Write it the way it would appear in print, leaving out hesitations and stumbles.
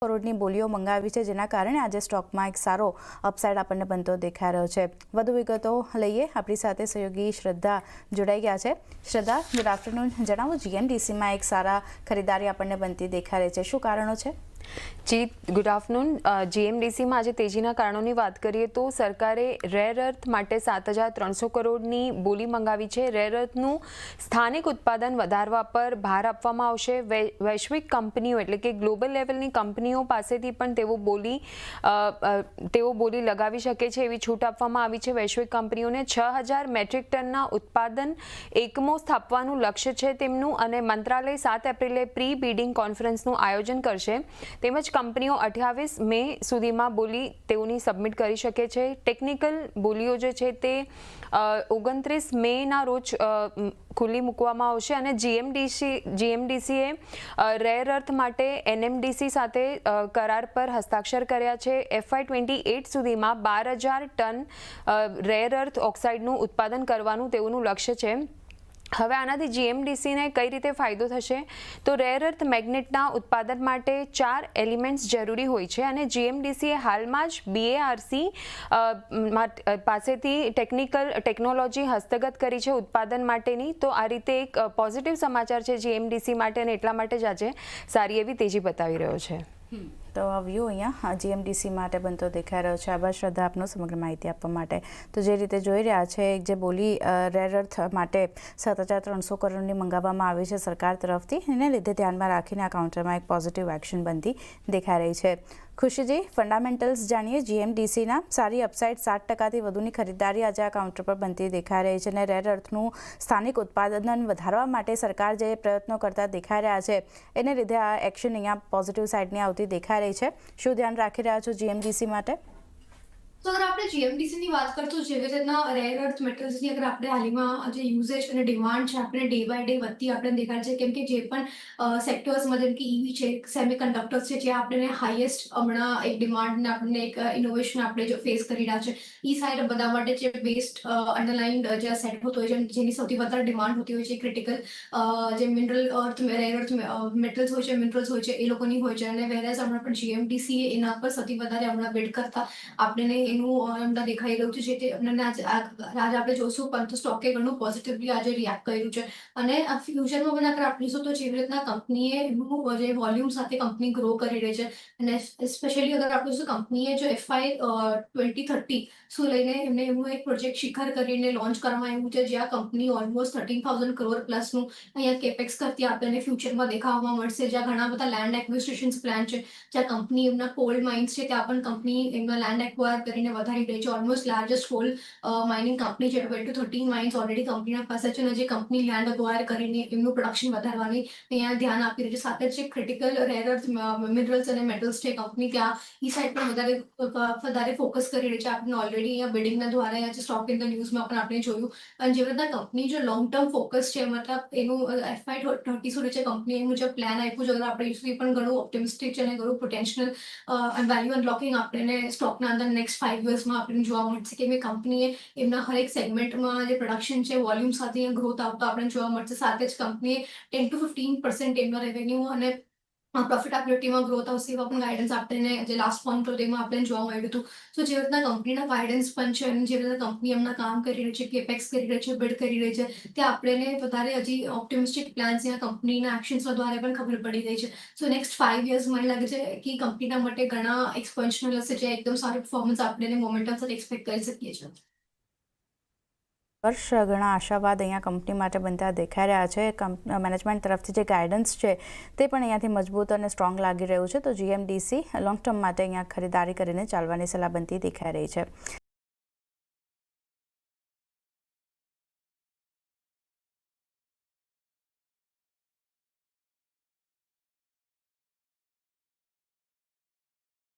કરોડની બોલીઓ મંગાવી છે, જેના કારણે આજે સ્ટોકમાં એક સારો અપસાઇડ આપણને બનતો દેખાઈ રહ્યો છે। વધુ વિગતો લઈએ, આપણી સાથે સહયોગી શ્રદ્ધા જોડાઈ ગયા છે। શ્રદ્ધા, ગુડ આફ્ટરનૂન। જણાવો, જીએમડીસીમાં એક સારા ખરીદારી આપણને બનતી દેખાઈ રહી છે, શું કારણો છે? જી, ગુડ આફ્ટરનૂન। જીએમડીસીમાં આજે તેજીના કારણોની વાત કરીએ તો સરકારે રેર અર્થ માટે 7,300 કરોડની બોલી મંગાવી છે। રેર અર્થનું સ્થાનિક ઉત્પાદન વધારવા પર ભાર આપવામાં આવશે। વૈશ્વિક કંપનીઓ એટલે કે ગ્લોબલ લેવલની કંપનીઓ પાસેથી પણ તેઓ બોલી લગાવી શકે છે એવી છૂટ આપવામાં આવી છે। વૈશ્વિક કંપનીઓને 6,000 મેટ્રિક ટનના ઉત્પાદન એકમો સ્થાપવાનું લક્ષ્ય છે તેમનું, અને મંત્રાલય 7 એપ્રિલે પ્રી બિડિંગ કોન્ફરન્સનું આયોજન કરશે। તેમજ કંપનીઓ 28 મે સુધીમાં બોલી તેઓની સબમિટ કરી શકે છે। ટેકનિકલ બોલીઓ જે છે તે 29 મેના રોજ ખુલ્લી મૂકવામાં આવશે, અને જીએમડીસીએ રેર અર્થ માટે એનએમડીસી સાથે કરાર પર હસ્તાક્ષર કર્યા છે। FY 28 સુધીમાં 12,000 ટન રેર અર્થ ઓક્સાઇડનું ઉત્પાદન કરવાનું તેઓનું લક્ષ્ય છે। હવે આનાથી જીએમડીસીને કઈ રીતે ફાયદો થશે તો રેર અર્થ મેગ્નેટના ઉત્પાદન માટે 4 એલિમેન્ટ્સ જરૂરી હોય છે, અને જીએમડીસીએ હાલમાં જ BARC પાસેથી ટેકનોલોજી હસ્તગત કરી છે ઉત્પાદન માટેની। તો આ રીતે એક પોઝિટિવ સમાચાર છે જીએમડીસી માટે, અને એટલા માટે જ આજે સારી એવી તેજી બતાવી રહ્યો છે। તો આ વ્યૂ અહીંયા જીએમડીસી માટે બનતો દેખાઈ રહ્યો છે। આભાર શ્રદ્ધા, આપનો સમગ્ર માહિતી આપવા માટે। તો જે રીતે જોઈ રહ્યા છે, જે બોલી રેર અર્થ માટે 7,300 કરોડની મંગાવવામાં આવી છે સરકાર તરફથી, એને લીધે ધ્યાનમાં રાખીને આ કાઉન્ટરમાં એક પોઝિટિવ એક્શન બનતી દેખાઈ રહી છે। ખુશીજી, ફંડામેન્ટલ્સ જાણીએ જીએમડીસીના। સારી અપસાઇડ 7%થી વધુની ખરીદારી આજે આ કાઉન્ટર પર બનતી દેખાઈ રહી છે, અને રેર અર્થનું સ્થાનિક ઉત્પાદન વધારવા માટે સરકાર જે પ્રયત્નો કરતા દેખાઈ રહ્યા છે, એને લીધે આ એક્શન અહીંયા પોઝિટિવ સાઇડની આવતી દેખાઈ રહી છે। શું ધ્યાન રાખી રહ્યા છો જીએમડીસી માટે? તો અગર આપણે જીએમડીસીની વાત કરતો જેવી રીતના રેર અર્થ મેટલ્સની અગર આપણે હાલમાં જે યુઝેજ અને ડિમાન્ડ છે આપણે ડે બાય ડે વધતી આપણે દેખાય છે, કેમ કે જે પણ સેક્ટર્સમાં જેમ કે ઈવી છે, સેમિકન્ડક્ટર્સ છે, જે આપણે હાઈએસ્ટ હમણાં એક ડિમાન્ડને આપણને એક ઇનોવેશન આપણે જો ફેસ કરી રહ્યા છે, એ સાઈડ બધા માટે જે બેસ્ટ અંડરલાઇન જે સેટ હોતો હોય છે, જેની સૌથી વધારે ડિમાન્ડ હોતી હોય છે, ક્રિટિકલ જે મિનરલ અર્થ રેર અર્થ મેટલ્સ હોય છે, મિનરલ્સ હોય છે, એ લોકોની હોય છે, અને વેરેઝ હમણાં પણ જીએમડીસી એના પર સૌથી વધારે હમણાં બિડ કરતા આપણે એનું હમણાં દેખાઈ રહ્યું છે, જે તે આજે આપણે જોશું, પરંતુ સ્ટોકે ઘણું પોઝિટિવલી આજે રિએક્ટ કર્યું છે। અને આ ફ્યુચરમાં પણ અગર આપણે જોશું તો જેવી રીતના કંપનીએ એનું જે વોલ્યુમ સાથે કંપની ગ્રો કરી રહી છે, અને સ્પેશિયલી અગર આપણે જોશું કંપનીએ જો FY 2030 શું લઈને એમને એવું એક પ્રોજેક્ટ શિખર કરીને લોન્ચ કરવામાં આવ્યું છે, જ્યાં કંપની ઓલમોસ્ટ 13,000 કરોડ પ્લસનું અહીંયા કેપેક્સ કરતી આપણને ફ્યુચરમાં દેખાવામાં મળશે, જ્યાં ઘણા બધા લેન્ડ એક્વિઝિશન્સ પ્લાન છે, જ્યાં કંપની એમના કોલ માઇન્સ છે ત્યાં પણ કંપની એમના લેન્ડ એક્વાયર કરીને વધારી રહી છે। Almost largest call mining company છે, 12 to 13 માઇન્સ ઓલરેડી કંપનીના પાસે છે, અને જે કંપની લેન્ડ એક્વાયર કરીને એમનું પ્રોડક્શન વધારવાની અહીંયા ધ્યાન આપી રહી છે। સાથે જ ક્રિટિકલ રેર અર્થ મિનરલ્સ અને મેટલ્સ છે કંપની ત્યાં એ સાઈડ પર વધારે ફોકસ કરી રહી છે। આપણે ઓલરેડી અહીંયા બિડિંગના દ્વારા અહીંયા જે સ્ટોક ઇન ધ ન્યૂઝમાં પણ આપણે જોયું, અને જેવી રીતના કંપની જો લોંગ ટર્મ ફોકસ છે, મતલબ એનું FY 30 સુધી છે કંપની એનું જે પ્લાન આપ્યું છે, અગર આપણે એ પણ ઘણું ઓપ્ટિમિસ્ટિક છે, અને ઘણું પોટેન્શિયલ વેલ્યુ અનલોકિંગ આપણને સ્ટોકના અંદર નેક્સ્ટ 5 યર્સમાં આપણને જોવા મળશે, કે કંપનીએ એમના હરેક સેગમેન્ટમાં જે પ્રોડક્શન છે વોલ્યુમ સાથે ગ્રોથ આવતો આપણને જોવા મળશે। સાથે જ કંપનીએ 10 to 15% એમના રેવન્યુ અને પ્રોફિટેબિલિટીમાં ગ્રોથ આવશે એવા પણ ગાઈડન્સ આપણને જે લાસ્ટ પોઈન્ટ હતો તેમાં આપણને જોવા મળ્યું હતું। તો જે રીતના કંપનીના ગાઈડન્સ પણ છે, અને જે રીતના કંપની એમના કામ કરી રહી છે, કેપેક્સ કરી રહી છે, બિલ્ડ કરી રહી છે, ત્યાં આપણને વધારે હજી ઓપ્ટિમિસ્ટિક પ્લાન્સ યા કંપનીના એક્શન્સ દ્વારા પણ ખબર પડી રહી છે। સો નેક્સ્ટ 5 યર્સ મને લાગે છે કે કંપનીના માટે ઘણા એક્સપેન્શનલ હશે, જે એકદમ સારું પરફોર્મન્સ આપણે મોમેન્ટમ સાથે એક્સપેક્ટ કરી શકીએ છીએ। વર્ષ ઘણા આશાવાદ અહીંયા કંપની માટે બનતા દેખાઈ રહ્યા છે। મેનેજમેન્ટ તરફથી જે ગાઈડન્સ છે તે પણ અહીંયાથી મજબૂત અને સ્ટ્રોંગ લાગી રહ્યું છે। તો જીએમડીસી લોંગ ટર્મ માટે અહીંયા ખરીદારી કરીને ચાલવાની સલાહ બનતી દેખાઈ રહી છે।